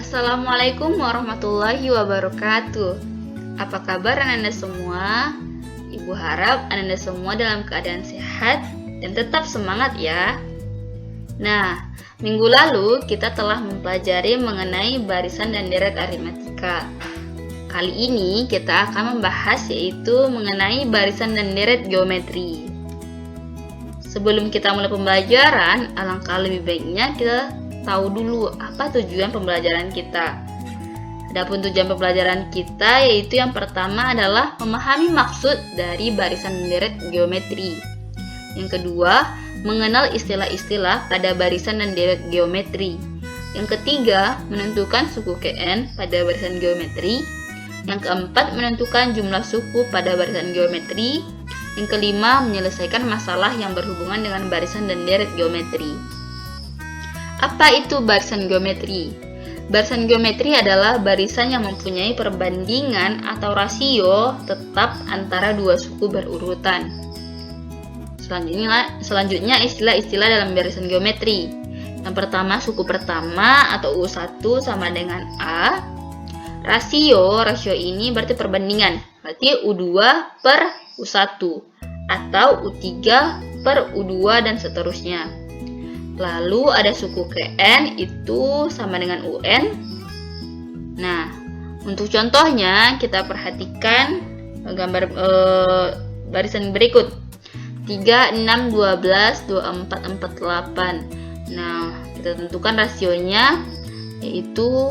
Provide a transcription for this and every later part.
Assalamualaikum warahmatullahi wabarakatuh. Apa kabar Anda semua? Ibu harap Anda semua dalam keadaan sehat dan tetap semangat ya. Nah, minggu lalu kita telah mempelajari mengenai barisan dan deret aritmatika. Kali ini kita akan membahas yaitu mengenai barisan dan deret geometri. Sebelum kita mulai pembelajaran, alangkah lebih baiknya kita tahu dulu apa tujuan pembelajaran kita. Adapun tujuan pembelajaran kita yaitu yang pertama adalah memahami maksud dari barisan dan deret geometri. Yang kedua, mengenal istilah-istilah pada barisan dan deret geometri. Yang ketiga, menentukan suku Kn pada barisan geometri. Yang keempat, menentukan jumlah suku pada barisan geometri. Yang kelima, menyelesaikan masalah yang berhubungan dengan barisan dan deret geometri. Apa itu barisan geometri? Barisan geometri adalah barisan yang mempunyai perbandingan atau rasio tetap antara dua suku berurutan. Selanjutnya istilah-istilah dalam barisan geometri. Yang pertama, suku pertama atau U1 sama dengan A. Rasio ini berarti perbandingan, berarti U2 per U1 atau U3 per U2 dan seterusnya. Lalu ada suku Kn itu sama dengan Un. Nah, untuk contohnya kita perhatikan gambar barisan berikut. 3, 6, 12, 24, 48. Nah, kita tentukan rasionya yaitu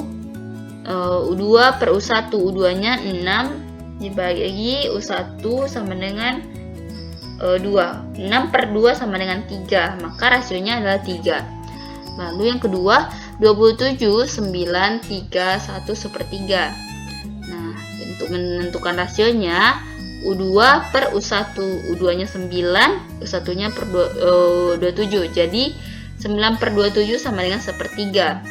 U2 per U1. U2-nya 6 dibagi U1 sama dengan 2. 6 per 2 sama dengan 3, maka rasionya adalah 3. Lalu yang kedua, 27, 9, 3, 1 sepertiga. Nah, untuk menentukan rasionya, U2 per U1. U2-nya 9, U1-nya per 27. Jadi, 9 per 27 sama dengan sepertiga.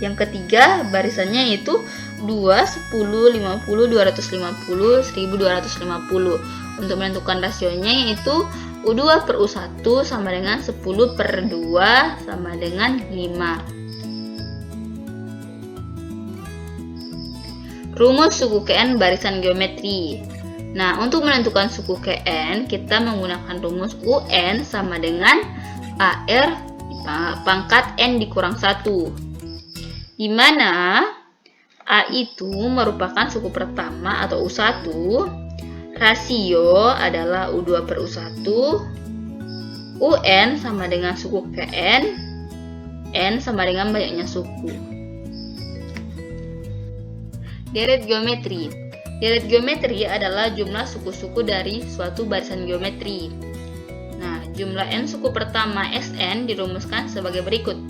Yang ketiga, barisannya yaitu 2, 10, 50, 250, 1250. Untuk menentukan rasionya yaitu U2 per U1 sama dengan 10 per 2 sama dengan 5. Rumus suku Kn barisan geometri. Nah, untuk menentukan suku Kn, kita menggunakan rumus UN sama dengan AR pangkat N dikurang 1. Di mana A itu merupakan suku pertama atau U1. Rasio adalah U2 per U1. UN sama dengan suku Kn. N sama dengan banyaknya suku. Deret geometri. Deret geometri adalah jumlah suku-suku dari suatu barisan geometri. Nah, jumlah N suku pertama Sn dirumuskan sebagai berikut.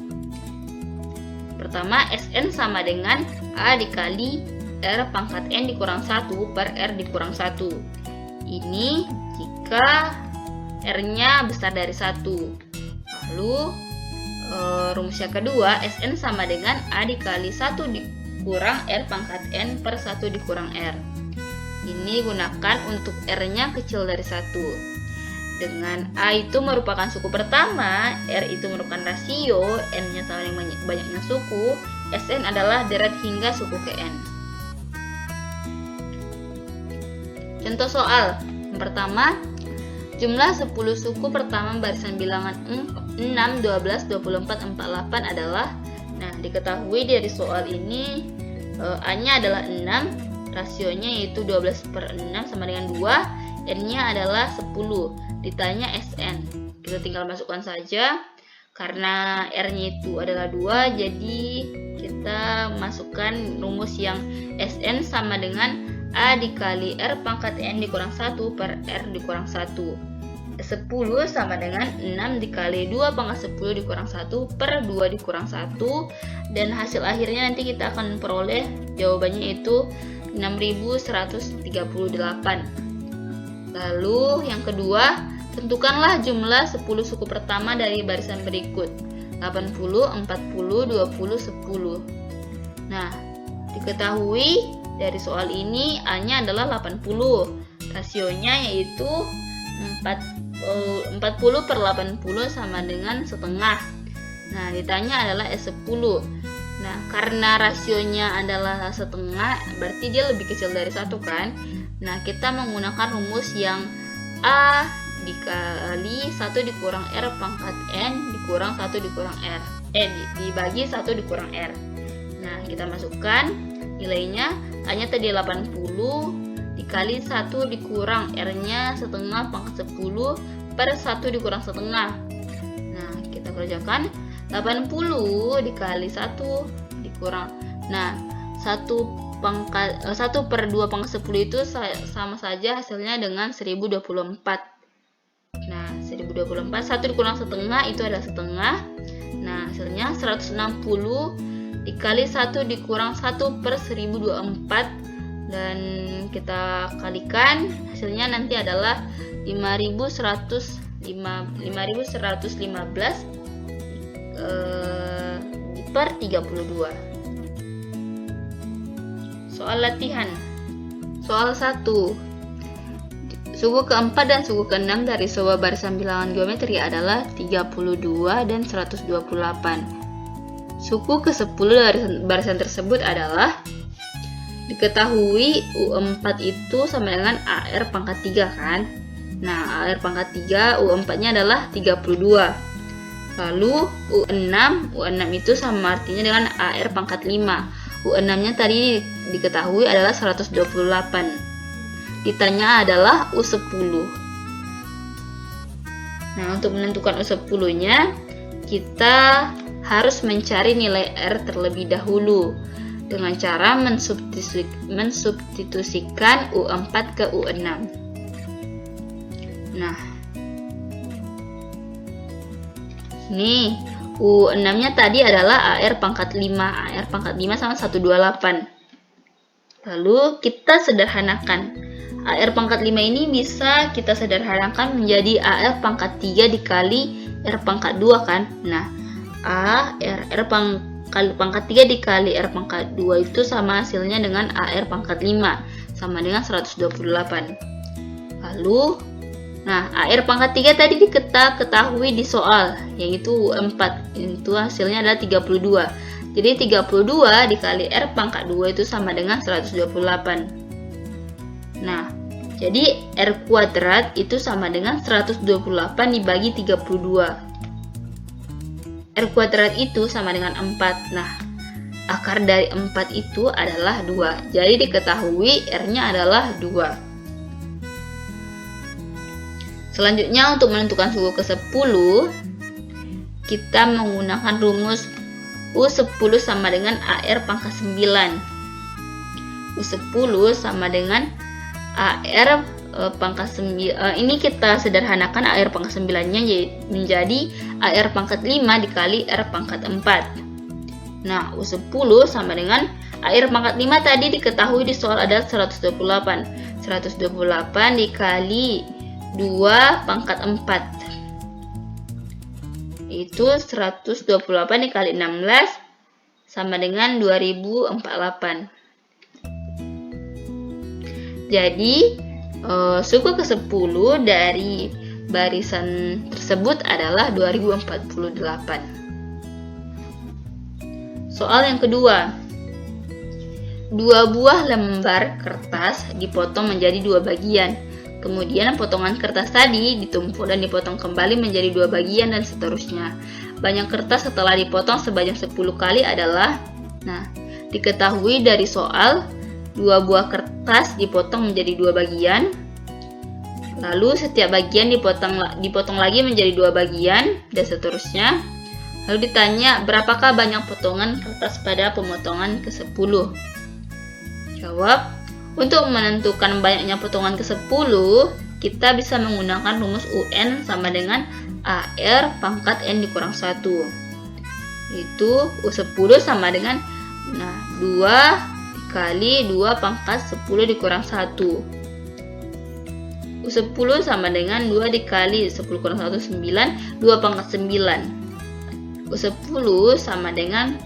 Pertama, Sn sama dengan A dikali R pangkat N dikurang 1 per R dikurang 1. Ini jika R-nya besar dari 1. Lalu rumus yang kedua, Sn sama dengan A dikali 1 dikurang R pangkat N per 1 dikurang R. Ini gunakan untuk R-nya kecil dari 1. Dengan A itu merupakan suku pertama, R itu merupakan rasio, N-nya sama dengan banyaknya suku, Sn adalah deret hingga suku Kn. Contoh soal. Yang pertama, jumlah 10 suku pertama barisan bilangan 6, 12, 24, 48 adalah. Nah, diketahui dari soal ini A-nya adalah 6, rasionya yaitu 12 per 6 sama dengan 2, N-nya adalah 10. Ditanya Sn. Kita tinggal masukkan saja. Karena R-nya itu adalah 2, jadi kita masukkan rumus yang Sn sama dengan A dikali R pangkat N dikurang 1 per R dikurang 1. 10 sama dengan 6 dikali 2 pangkat 10 dikurang 1 per 2 dikurang 1. Dan hasil akhirnya nanti kita akan memperoleh jawabannya itu 6138. Lalu yang kedua, tentukanlah jumlah 10 suku pertama dari barisan berikut. 80, 40, 20, 10. Nah, diketahui dari soal ini A-nya adalah 80. Rasionya yaitu 40 per 80 sama dengan setengah. Nah, ditanya adalah S10. Nah, karena rasionya adalah setengah, berarti dia lebih kecil dari 1 kan? Nah, kita menggunakan rumus yang A dikali 1 dikurang R pangkat N dikurang 1 dikurang R. Dibagi 1 dikurang R. Nah, kita masukkan nilainya. A-nya tadi 80 dikali 1 dikurang R-nya setengah pangkat 10 per 1 dikurang setengah. Nah, kita kerjakan 80 dikali 1 dikurang. Nah, 1 per 2 pangkat 10 itu sama saja hasilnya dengan 1024. Nah, 1024, 1 dikurang setengah itu adalah setengah. Nah, hasilnya 160 dikali 1 dikurang 1 per 1024. Dan kita kalikan, hasilnya nanti adalah 5115 per 32. Soal latihan. Soal 1. Suku keempat dan suku keenam dari sebuah barisan bilangan geometri adalah 32 dan 128. Suku ke-10 dari barisan tersebut adalah, diketahui U4 itu sama dengan AR pangkat 3 kan? Nah, AR pangkat 3, U4-nya adalah 32. Lalu U6 itu sama artinya dengan AR pangkat 5. U6-nya tadi diketahui adalah 128. Ditanya adalah U10. Nah, untuk menentukan U10-nya, kita harus mencari nilai R terlebih dahulu dengan cara mensubstitusikan U4 ke U6. Nah, nih U6-nya tadi adalah AR pangkat 5. AR pangkat 5 sama 128. Lalu kita sederhanakan. AR pangkat 5 ini bisa kita sederhanakan menjadi AR pangkat 3 dikali R pangkat 2 kan? Nah, R pangkat 3 dikali R pangkat 2 itu sama hasilnya dengan AR pangkat 5, sama dengan 128. Lalu, nah, AR pangkat 3 tadi kita ketahui di soal, yaitu 4. Itu hasilnya adalah 32. Jadi 32 dikali R pangkat 2 itu sama dengan 128. Nah, jadi R kuadrat itu sama dengan 128 dibagi 32. R kuadrat itu sama dengan 4. Nah, akar dari 4 itu adalah 2. Jadi diketahui R-nya adalah 2. Selanjutnya, untuk menentukan suku ke-10, kita menggunakan rumus U10 sama dengan AR pangkat 9. U10 sama dengan AR pangkat 9. Ini kita sederhanakan AR pangkat 9-nya menjadi AR pangkat 5 dikali R pangkat 4. Nah, U10 sama dengan AR pangkat 5 tadi diketahui di soal ada 128. 128 dikali 2 pangkat 4. Itu 128 dikali 16 sama dengan 2048. Jadi, suku ke-10 dari barisan tersebut adalah 2048. Soal yang kedua. 2 buah lembar kertas dipotong menjadi 2 bagian. Kemudian potongan kertas tadi ditumpuk dan dipotong kembali menjadi 2 bagian dan seterusnya. Banyak kertas setelah dipotong sebanyak 10 kali adalah, nah, diketahui dari soal 2 buah kertas dipotong menjadi 2 bagian. Lalu setiap bagian dipotong lagi menjadi 2 bagian dan seterusnya. Lalu ditanya berapakah banyak potongan kertas pada pemotongan ke-10. Jawab, untuk menentukan banyaknya potongan ke-10, kita bisa menggunakan rumus UN sama dengan AR pangkat N dikurang 1. Itu U10 sama dengan 2 kali 2 pangkat 10 dikurang 1. U10 sama dengan 2 dikali 10 kurang 1, 9. 2 pangkat 9. U10 sama dengan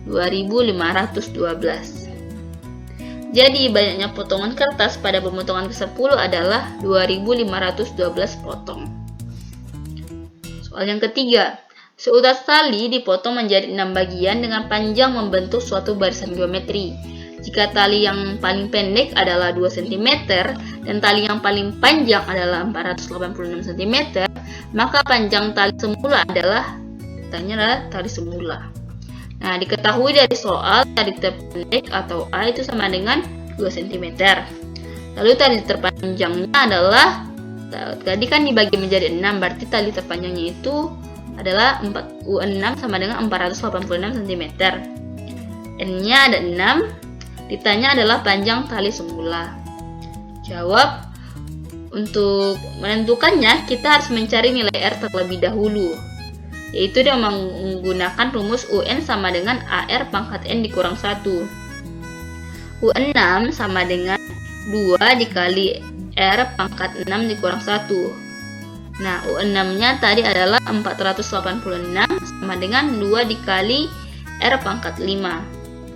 2512. Jadi banyaknya potongan kertas pada pemotongan ke-10 adalah 2512 potong. Soal yang ketiga. Seutas tali dipotong menjadi 6 bagian dengan panjang membentuk suatu barisan geometri. Jika tali yang paling pendek adalah 2 cm dan tali yang paling panjang adalah 486 cm, maka panjang tali semula adalah tali semula. Nah, diketahui dari soal tali terpendek atau A itu sama dengan 2 cm. Lalu tali terpanjangnya adalah, tadi kan dibagi menjadi 6, berarti tali terpanjangnya itu adalah U6 sama dengan 486 cm. N-nya ada 6, ditanya adalah panjang tali semula. Jawab, untuk menentukannya kita harus mencari nilai R terlebih dahulu, yaitu dengan menggunakan rumus UN sama dengan AR pangkat N dikurang 1. U6 sama dengan 2 dikali R pangkat 6 dikurang 1. Nah, U6-nya tadi adalah 486 sama dengan 2 dikali R pangkat 5.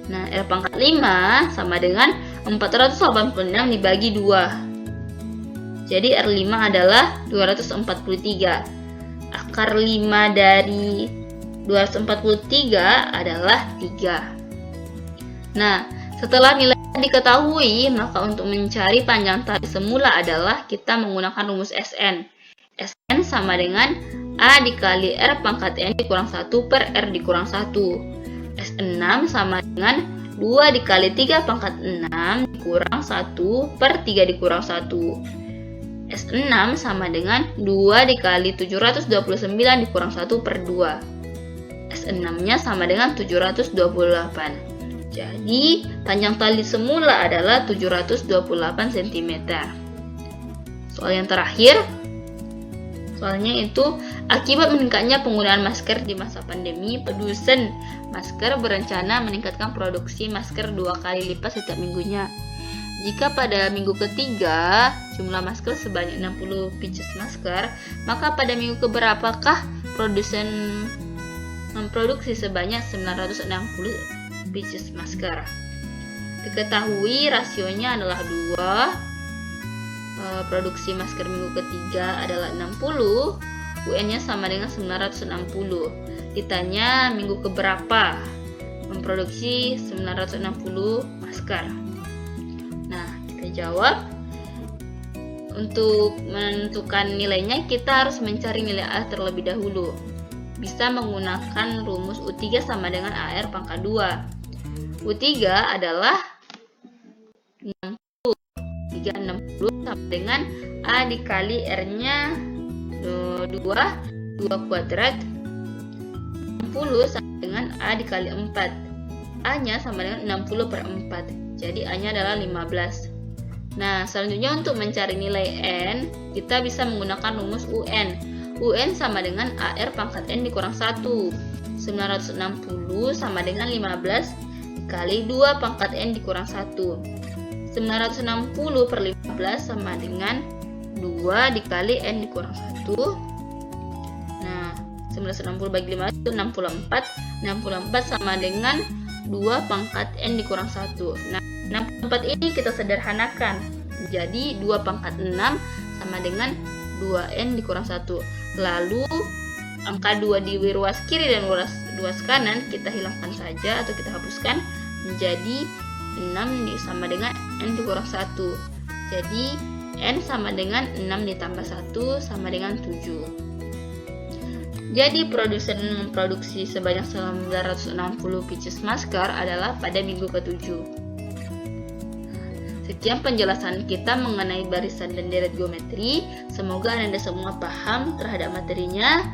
Nah, R pangkat 5 sama dengan 486 dibagi 2. Jadi R5 adalah 243. Akar 5 dari 243 adalah 3. Nah, setelah nilai diketahui, maka untuk mencari panjang tali semula adalah kita menggunakan rumus SN. SN sama dengan A dikali R pangkat N dikurang 1 per R dikurang 1. S6 sama dengan 2 dikali 3 pangkat 6 dikurang 1 per 3 dikurang 1. S6 sama dengan 2 dikali 729 dikurang 1 per 2. S6-nya sama dengan 728. Jadi, panjang tali semula adalah 728 cm. Soal yang terakhir, soalnya itu, akibat meningkatnya penggunaan masker di masa pandemi, produsen masker berencana meningkatkan produksi masker 2 kali lipat setiap minggunya. Jika pada minggu ketiga jumlah masker sebanyak 60 pieces masker, maka pada minggu keberapakah produsen memproduksi sebanyak 960 pieces masker? Diketahui rasionya adalah 2. Produksi masker minggu ketiga adalah 60, UN-nya sama dengan 960. Ditanya minggu keberapa memproduksi 960 masker. Nah, kita jawab, untuk menentukan nilainya kita harus mencari nilai A terlebih dahulu. Bisa menggunakan rumus U3 sama dengan AR pangkat 2. U3 adalah 60. 360 sama dengan A dikali R-nya 2 kuadrat. 60 sama dengan A dikali 4. A-nya sama dengan 60 per 4. Jadi A-nya adalah 15. Nah, selanjutnya untuk mencari nilai N, kita bisa menggunakan rumus UN. UN sama dengan AR pangkat N dikurang 1. 960 sama dengan 15 kali 2 pangkat N dikurang 1. 960 per 15 sama dengan 2 dikali N dikurang 1. Nah, 960 bagi 15 itu 64. 64 sama dengan 2 pangkat N dikurang 1. Nah, 64 ini kita sederhanakan. Jadi 2 pangkat 6 sama dengan 2N dikurang 1. Lalu angka 2 di ruas kiri dan ruas kanan kita hilangkan saja atau kita hapuskan, menjadi 6 sama dengan N dikurang 1. Jadi N sama dengan 6 ditambah 1 sama dengan 7. Jadi produsen memproduksi sebanyak 960 pieces masker adalah pada minggu ke-7. Sekian penjelasan kita mengenai barisan dan deret geometri. Semoga Anda semua paham terhadap materinya.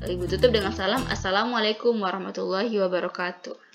Ibu tutup dengan salam. Assalamualaikum warahmatullahi wabarakatuh.